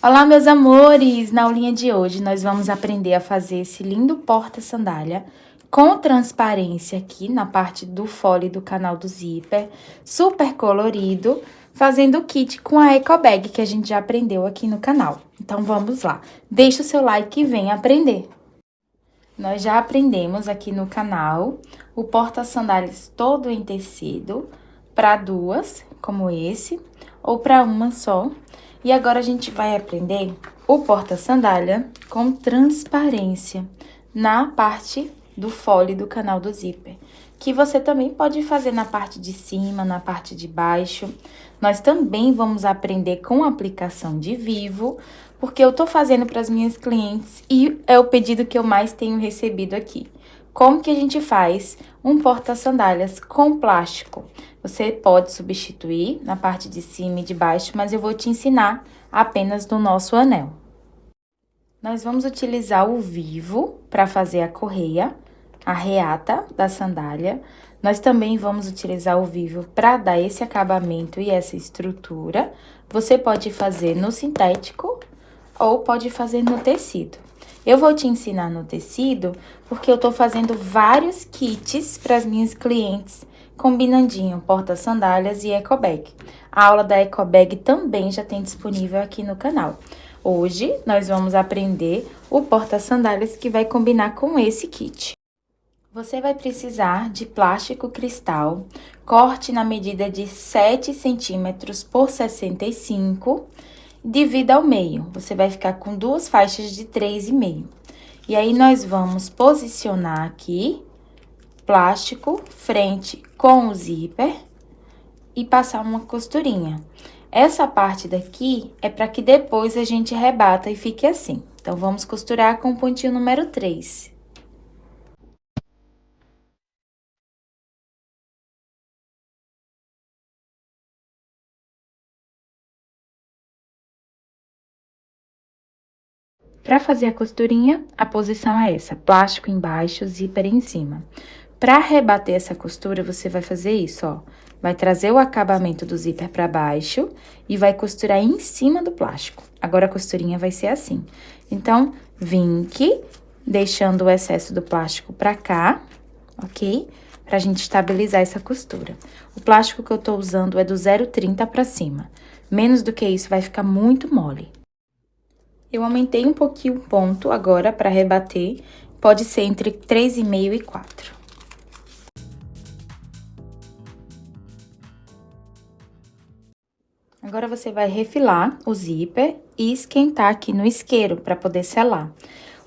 Olá, meus amores! Na aulinha de hoje, nós vamos aprender a fazer esse lindo porta-sandália com transparência aqui na parte do fole do canal do zíper, super colorido, fazendo o kit com a Eco Bag que a gente já aprendeu aqui no canal. Então, vamos lá. Deixa o seu like e vem aprender! Nós já aprendemos aqui no canal o porta-sandálias todo em tecido, para duas, como esse, ou para uma só. E agora a gente vai aprender o porta-sandália com transparência na parte do fole do canal do zíper, que você também pode fazer na parte de cima, na parte de baixo. Nós também vamos aprender com aplicação de vivo, porque eu tô fazendo para as minhas clientes e é o pedido que eu mais tenho recebido aqui. Como que a gente faz um porta-sandálias com plástico? Você pode substituir na parte de cima e de baixo, mas eu vou te ensinar apenas no nosso anel. Nós vamos utilizar o vivo para fazer a correia, a reata da sandália. Nós também vamos utilizar o vivo para dar esse acabamento e essa estrutura. Você pode fazer no sintético ou pode fazer no tecido. Eu vou te ensinar no tecido porque eu tô fazendo vários kits para as minhas clientes, combinandinho porta-sandálias e Eco Bag. A aula da Eco Bag também já tem disponível aqui no canal. Hoje, nós vamos aprender o porta-sandálias que vai combinar com esse kit. Você vai precisar de plástico cristal, corte na medida de 7 centímetros por 65, divida ao meio. Você vai ficar com duas faixas de 3,5. E aí, nós vamos posicionar aqui, plástico, frente com o zíper e passar uma costurinha. Essa parte daqui é para que depois a gente rebata e fique assim. Então, vamos costurar com o pontinho número 3. Para fazer a costurinha, a posição é essa, plástico embaixo, zíper em cima. Para rebater essa costura, você vai fazer isso, ó. Vai trazer o acabamento do zíper para baixo e vai costurar em cima do plástico. Agora, a costurinha vai ser assim. Então, vinque, deixando o excesso do plástico para cá, ok? Pra gente estabilizar essa costura. O plástico que eu tô usando é do 0,30 para cima. Menos do que isso, vai ficar muito mole. Eu aumentei um pouquinho o ponto agora para rebater, pode ser entre 3,5 e 4. Agora, você vai refilar o zíper e esquentar aqui no isqueiro para poder selar.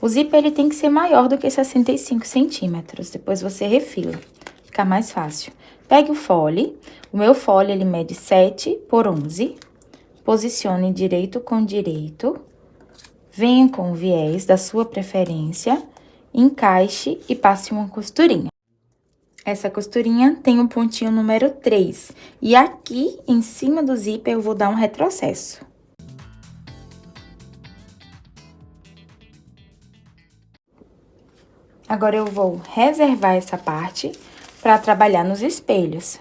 O zíper, ele tem que ser maior do que 65 centímetros, depois você refila, fica mais fácil. Pegue o fole, o meu fole, ele mede 7 por 11, posicione direito com direito. Venha com o viés da sua preferência, encaixe e passe uma costurinha. Essa costurinha tem um pontinho número 3. E aqui, em cima do zíper, eu vou dar um retrocesso. Agora, eu vou reservar essa parte para trabalhar nos espelhos.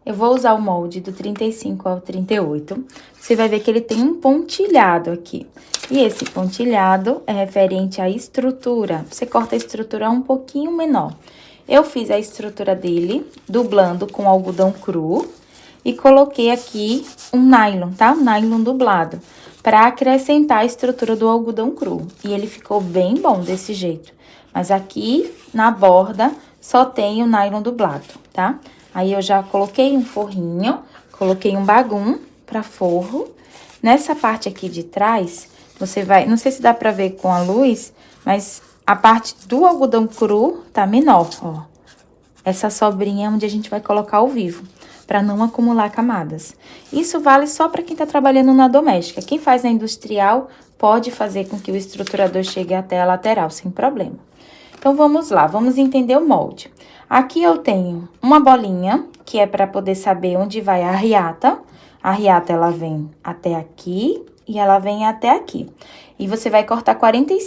Eu vou usar o molde do 35 ao 38. Você vai ver que ele tem um pontilhado aqui. E esse pontilhado é referente à estrutura. Você corta a estrutura um pouquinho menor. Eu fiz a estrutura dele, dublando com algodão cru. E coloquei aqui um nylon, tá? Um nylon dublado. Pra acrescentar a estrutura do algodão cru. E ele ficou bem bom desse jeito. Mas aqui, na borda, só tem o nylon dublado, tá? Aí, eu já coloquei um forrinho, coloquei um bagum pra forro. Nessa parte aqui de trás, você vai... Não sei se dá pra ver com a luz, mas a parte do algodão cru tá menor, ó. Essa sobrinha é onde a gente vai colocar ao vivo, pra não acumular camadas. Isso vale só pra quem tá trabalhando na doméstica. Quem faz na industrial, pode fazer com que o estruturador chegue até a lateral, sem problema. Então, vamos lá, vamos entender o molde. Aqui eu tenho uma bolinha, que é para poder saber onde vai a reata. A reata, ela vem até aqui e ela vem até aqui. E você vai cortar 40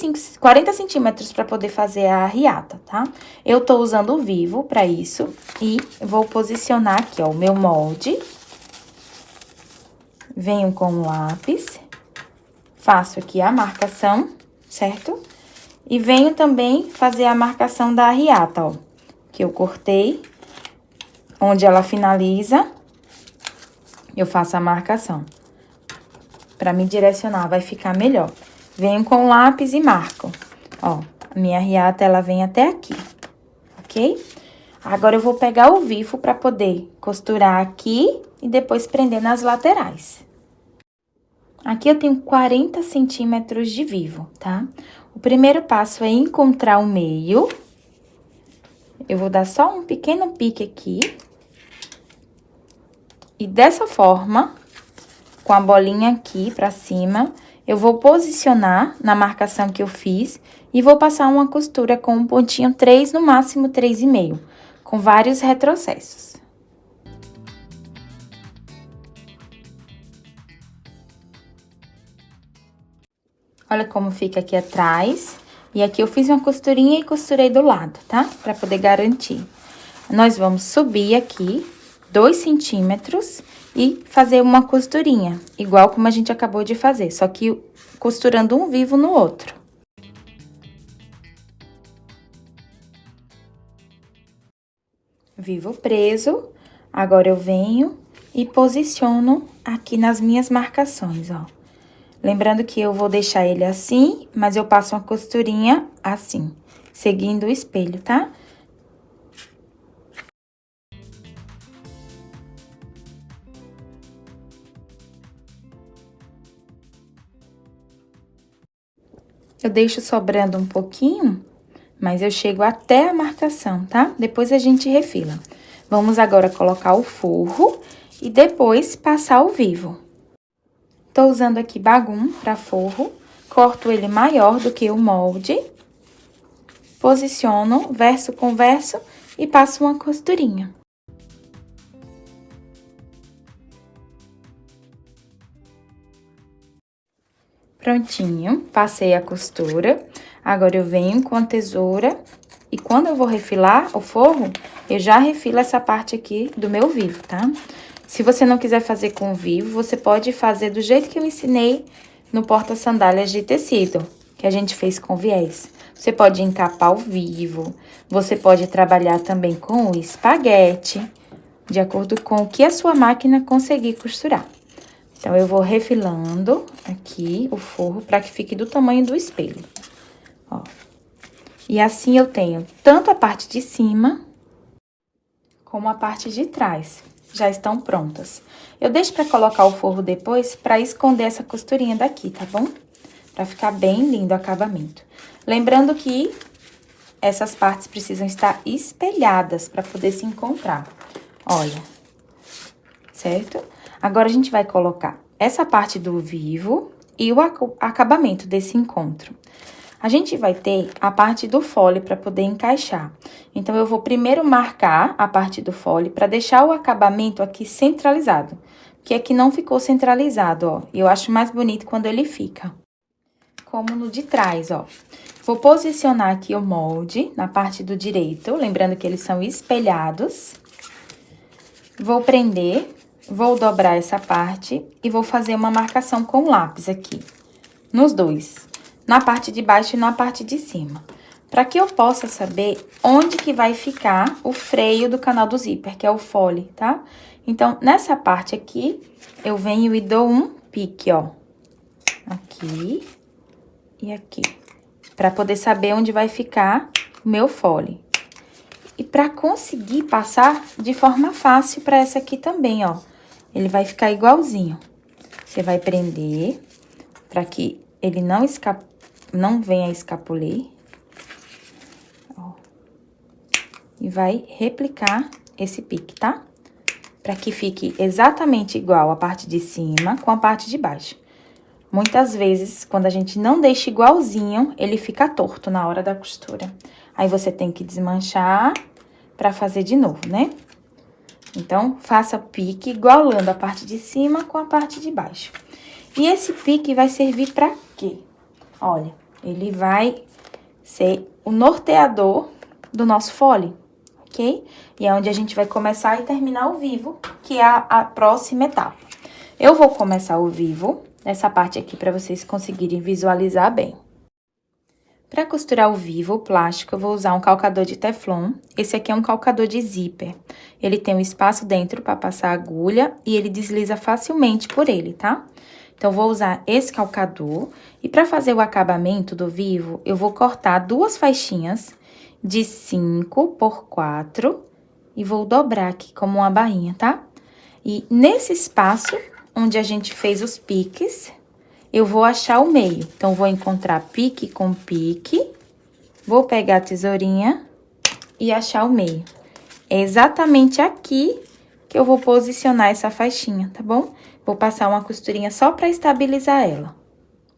centímetros para poder fazer a reata, tá? Eu tô usando o vivo para isso e vou posicionar aqui, ó, o meu molde. Venho com o lápis faço aqui a marcação, certo? E venho também fazer a marcação da arriata, ó, que eu cortei, onde ela finaliza, eu faço a marcação. Pra me direcionar, vai ficar melhor. Venho com o lápis e marco. Ó, a minha arriata, ela vem até aqui, ok? Agora, eu vou pegar o vivo pra poder costurar aqui e depois prender nas laterais. Aqui eu tenho 40 centímetros de vivo, tá? O primeiro passo é encontrar o meio. Eu vou dar só um pequeno pique aqui. E dessa forma, com a bolinha aqui pra cima, eu vou posicionar na marcação que eu fiz e vou passar uma costura com um pontinho 3, no máximo 3,5, com vários retrocessos. Olha como fica aqui atrás. E aqui eu fiz uma costurinha e costurei do lado, tá? Pra poder garantir. Nós vamos subir aqui 2 centímetros e fazer uma costurinha, igual como a gente acabou de fazer, só que costurando um vivo no outro. Vivo preso, agora eu venho e posiciono aqui nas minhas marcações, ó. Lembrando que eu vou deixar ele assim, mas eu passo uma costurinha assim, seguindo o espelho, tá? Eu deixo sobrando um pouquinho, mas eu chego até a marcação, tá? Depois a gente refila. Vamos agora colocar o forro e depois passar o vivo. Tô usando aqui bagum para forro, corto ele maior do que o molde, posiciono verso com verso e passo uma costurinha. Prontinho, passei a costura. Agora, eu venho com a tesoura e quando eu vou refilar o forro, eu já refilo essa parte aqui do meu vivo, tá? Se você não quiser fazer com vivo, você pode fazer do jeito que eu ensinei no porta-sandálias de tecido, que a gente fez com viés. Você pode encapar o vivo, você pode trabalhar também com o espaguete, de acordo com o que a sua máquina conseguir costurar. Então, eu vou refilando aqui o forro para que fique do tamanho do espelho, ó. E assim eu tenho tanto a parte de cima como a parte de trás. Já estão prontas. Eu deixo para colocar o forro depois para esconder essa costurinha daqui, tá bom? Para ficar bem lindo o acabamento. Lembrando que essas partes precisam estar espelhadas para poder se encontrar. Olha, certo? Agora, a gente vai colocar essa parte do vivo e o acabamento desse encontro. A gente vai ter a parte do fole para poder encaixar. Então, eu vou primeiro marcar a parte do fole para deixar o acabamento aqui centralizado. Porque aqui não ficou centralizado, ó. E eu acho mais bonito quando ele fica. Como no de trás, ó. Vou posicionar aqui o molde na parte do direito, lembrando que eles são espelhados. Vou prender, vou dobrar essa parte e vou fazer uma marcação com lápis aqui, nos dois. Na parte de baixo e na parte de cima. Para que eu possa saber onde que vai ficar o freio do canal do zíper, que é o fole, tá? Então, nessa parte aqui, eu venho e dou um pique, ó. Aqui e aqui. Para poder saber onde vai ficar o meu fole. E para conseguir passar de forma fácil para essa aqui também, ó. Ele vai ficar igualzinho. Você vai prender para que ele não venha escapulir. Ó. E vai replicar esse pique, tá? Para que fique exatamente igual a parte de cima com a parte de baixo. Muitas vezes, quando a gente não deixa igualzinho, ele fica torto na hora da costura. Aí, você tem que desmanchar para fazer de novo, né? Então, faça pique igualando a parte de cima com a parte de baixo. E esse pique vai servir para quê? Olha, ele vai ser o norteador do nosso fole, ok? E é onde a gente vai começar e terminar o vivo, que é a próxima etapa. Eu vou começar o vivo nessa parte aqui para vocês conseguirem visualizar bem. Para costurar o vivo, o plástico, eu vou usar um calcador de teflon. Esse aqui é um calcador de zíper. Ele tem um espaço dentro para passar a agulha e ele desliza facilmente por ele, tá? Então, vou usar esse calcador. E para fazer o acabamento do vivo, eu vou cortar 2 faixinhas de 5 por 4 e vou dobrar aqui como uma bainha, tá? E nesse espaço onde a gente fez os piques, eu vou achar o meio. Então, vou encontrar pique com pique, vou pegar a tesourinha e achar o meio. É exatamente aqui que eu vou posicionar essa faixinha, tá bom? Vou passar uma costurinha só pra estabilizar ela.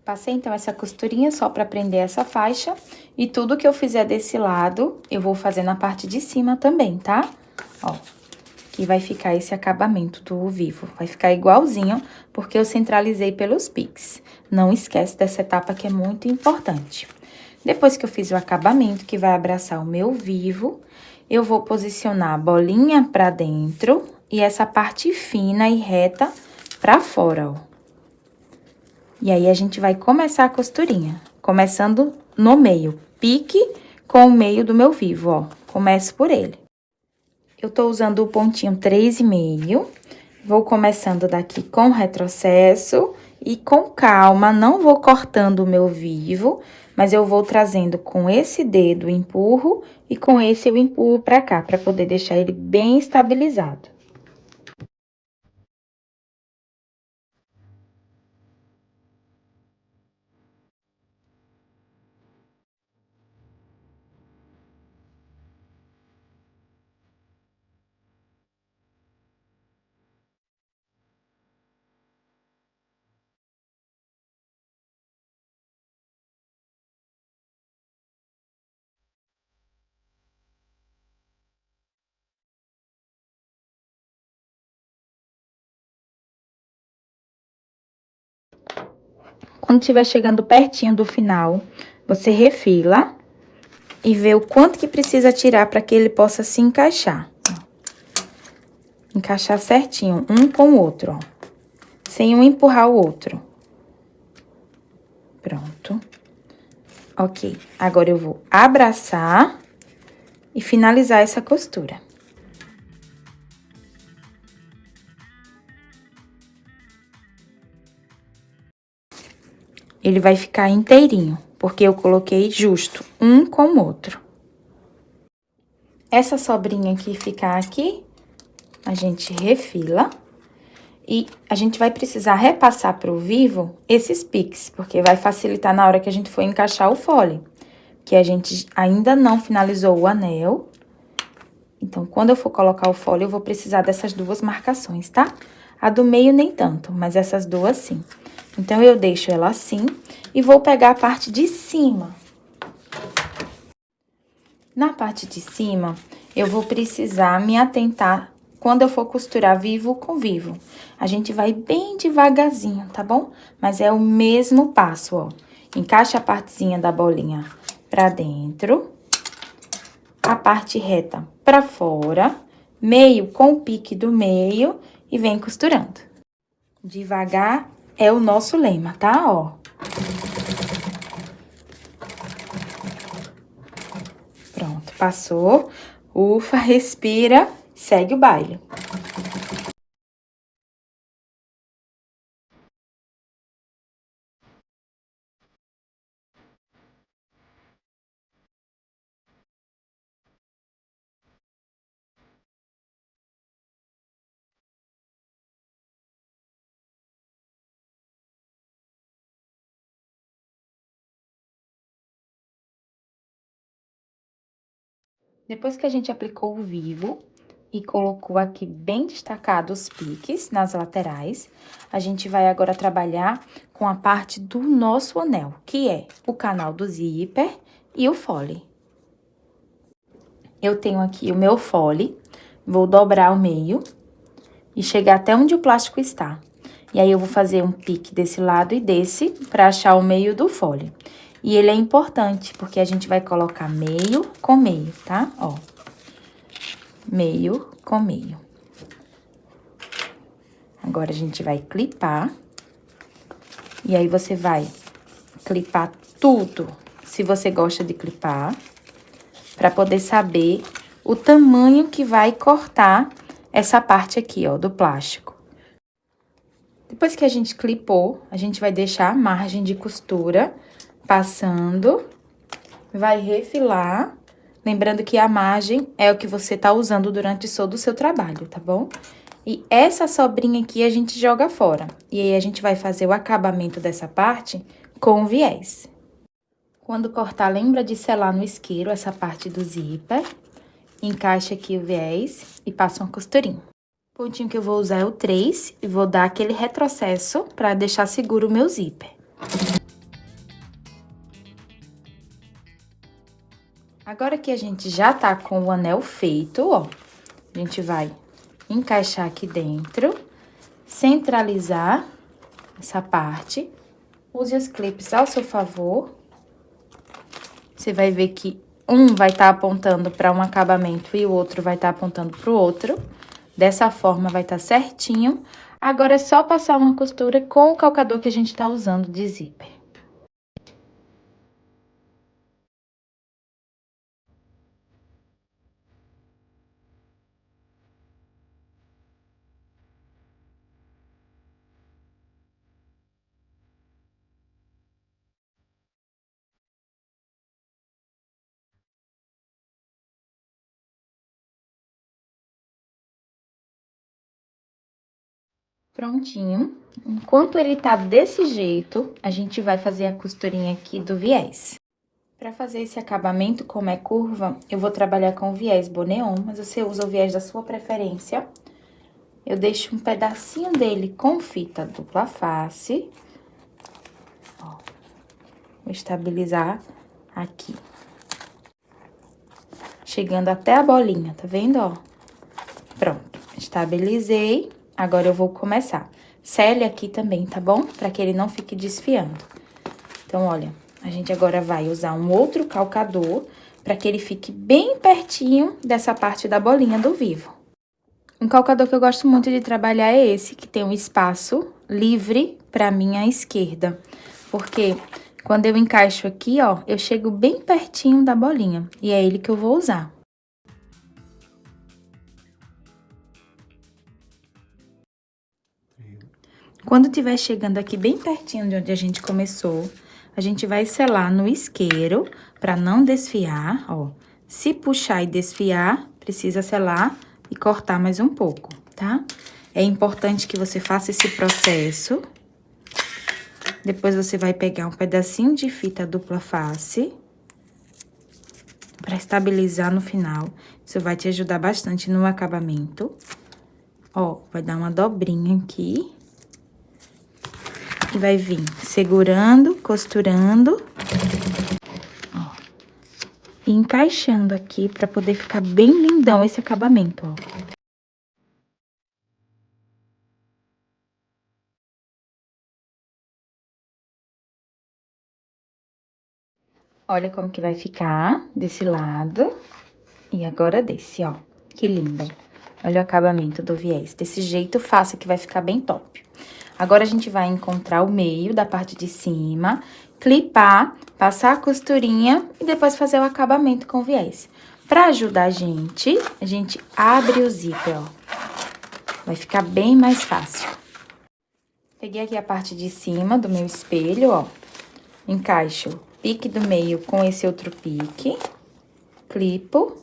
Passei, então, essa costurinha só pra prender essa faixa. E tudo que eu fizer desse lado, eu vou fazer na parte de cima também, tá? Ó. Que vai ficar esse acabamento do vivo. Vai ficar igualzinho, porque eu centralizei pelos piques. Não esquece dessa etapa que é muito importante. Depois que eu fiz o acabamento, que vai abraçar o meu vivo, eu vou posicionar a bolinha pra dentro e essa parte fina e reta pra fora, ó. E aí, a gente vai começar a costurinha, começando no meio, pique com o meio do meu vivo, ó. Começo por ele. Eu tô usando o pontinho 3,5, vou começando daqui com retrocesso e com calma, não vou cortando o meu vivo, mas eu vou trazendo com esse dedo, empurro, e com esse eu empurro pra cá, pra poder deixar ele bem estabilizado. Quando estiver chegando pertinho do final, você refila e vê o quanto que precisa tirar para que ele possa se encaixar. Encaixar certinho, um com o outro, ó. Sem um empurrar o outro. Pronto. Ok, agora eu vou abraçar e finalizar essa costura. Ele vai ficar inteirinho, porque eu coloquei justo um com o outro. Essa sobrinha que ficar aqui, a gente refila. E a gente vai precisar repassar pro vivo esses piques, porque vai facilitar na hora que a gente for encaixar o fole. Que a gente ainda não finalizou o anel. Então, quando eu for colocar o fole, eu vou precisar dessas 2 marcações, tá? A do meio nem tanto, mas essas 2 sim. Então, eu deixo ela assim e vou pegar a parte de cima. Na parte de cima, eu vou precisar me atentar quando eu for costurar vivo com vivo. A gente vai bem devagarzinho, tá bom? Mas é o mesmo passo, ó. Encaixa a partezinha da bolinha pra dentro, a parte reta pra fora, meio com o pique do meio e vem costurando. Devagar é o nosso lema, tá? Ó. Pronto, passou. Ufa, respira, segue o baile. Depois que a gente aplicou o vivo e colocou aqui bem destacado os piques nas laterais, a gente vai agora trabalhar com a parte do nosso anel, que é o canal do zíper e o fole. Eu tenho aqui o meu fole, vou dobrar o meio e chegar até onde o plástico está. E aí, eu vou fazer um pique desse lado e desse para achar o meio do fole. E ele é importante, porque a gente vai colocar meio com meio, tá? Ó. Meio com meio. Agora, a gente vai clipar. E aí, você vai clipar tudo, se você gosta de clipar, pra poder saber o tamanho que vai cortar essa parte aqui, ó, do plástico. Depois que a gente clipou, a gente vai deixar a margem de costura passando, vai refilar, lembrando que a margem é o que você tá usando durante todo o seu trabalho, tá bom? E essa sobrinha aqui a gente joga fora. E aí, a gente vai fazer o acabamento dessa parte com viés. Quando cortar, lembra de selar no isqueiro essa parte do zíper. Encaixa aqui o viés e passa uma costurinha. O pontinho que eu vou usar é o 3 e vou dar aquele retrocesso pra deixar seguro o meu zíper. Agora que a gente já tá com o anel feito, ó, a gente vai encaixar aqui dentro, centralizar essa parte. Use os clipes ao seu favor. Você vai ver que um vai estar apontando para um acabamento e o outro vai estar apontando para o outro. Dessa forma, vai estar certinho. Agora, é só passar uma costura com o calcador que a gente tá usando de zíper. Prontinho. Enquanto ele tá desse jeito, a gente vai fazer a costurinha aqui do viés. Para fazer esse acabamento, como é curva, eu vou trabalhar com o viés boneon, mas você usa o viés da sua preferência. Eu deixo um pedacinho dele com fita dupla face. Ó, vou estabilizar aqui. Chegando até a bolinha, tá vendo, ó? Pronto, estabilizei. Agora, eu vou começar. Sele aqui também, tá bom? Pra que ele não fique desfiando. Então, olha, a gente agora vai usar um outro calcador pra que ele fique bem pertinho dessa parte da bolinha do vivo. Um calcador que eu gosto muito de trabalhar é esse, que tem um espaço livre pra minha esquerda. Porque quando eu encaixo aqui, ó, eu chego bem pertinho da bolinha. E é ele que eu vou usar. Quando tiver chegando aqui bem pertinho de onde a gente começou, a gente vai selar no isqueiro pra não desfiar, ó. Se puxar e desfiar, precisa selar e cortar mais um pouco, tá? É importante que você faça esse processo. Depois, você vai pegar um pedacinho de fita dupla face pra estabilizar no final. Isso vai te ajudar bastante no acabamento. Ó, vai dar uma dobrinha aqui. E vai vir segurando, costurando, ó, e encaixando aqui pra poder ficar bem lindão esse acabamento, ó. Olha como que vai ficar desse lado e agora desse, ó. Que lindo. Olha o acabamento do viés. Desse jeito, faça que vai ficar bem top. Agora, a gente vai encontrar o meio da parte de cima, clipar, passar a costurinha e depois fazer o acabamento com viés. Pra ajudar a gente abre o zíper, ó. Vai ficar bem mais fácil. Peguei aqui a parte de cima do meu espelho, ó. Encaixo o pique do meio com esse outro pique. Clipo.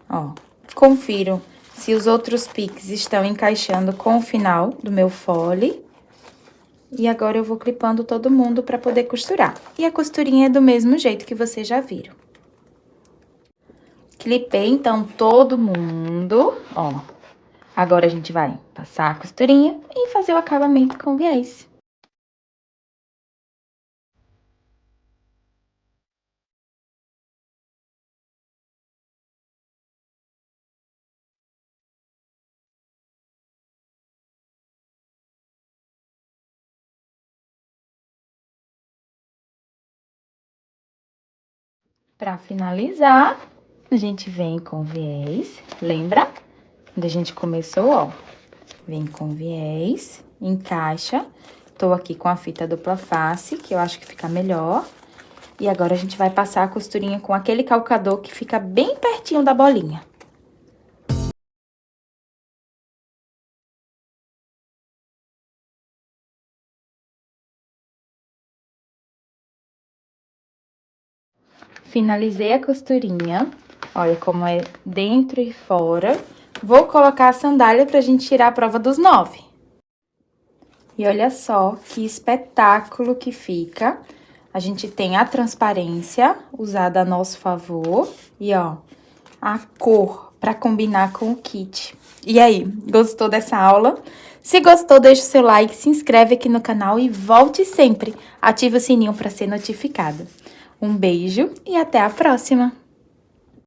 Ó, confiro se os outros piques estão encaixando com o final do meu fole. E agora, eu vou clipando todo mundo pra poder costurar. E a costurinha é do mesmo jeito que vocês já viram. Clipei, então, todo mundo, ó. Agora, a gente vai passar a costurinha e fazer o acabamento com viés. Pra finalizar, a gente vem com viés, lembra? Onde a gente começou, ó. Vem com viés, encaixa Tô aqui com a fita dupla face, que eu acho que fica melhor. E agora a gente vai passar a costurinha com aquele calcador que fica bem pertinho da bolinha. Finalizei a costurinha, olha como é dentro e fora. Vou colocar a sandália pra gente tirar a prova dos 9. E olha só que espetáculo que fica. A gente tem a transparência usada a nosso favor e, ó, a cor pra combinar com o kit. E aí, gostou dessa aula? Se gostou, deixa o seu like, se inscreve aqui no canal e volte sempre. Ative o sininho para ser notificado. Um beijo e até a próxima!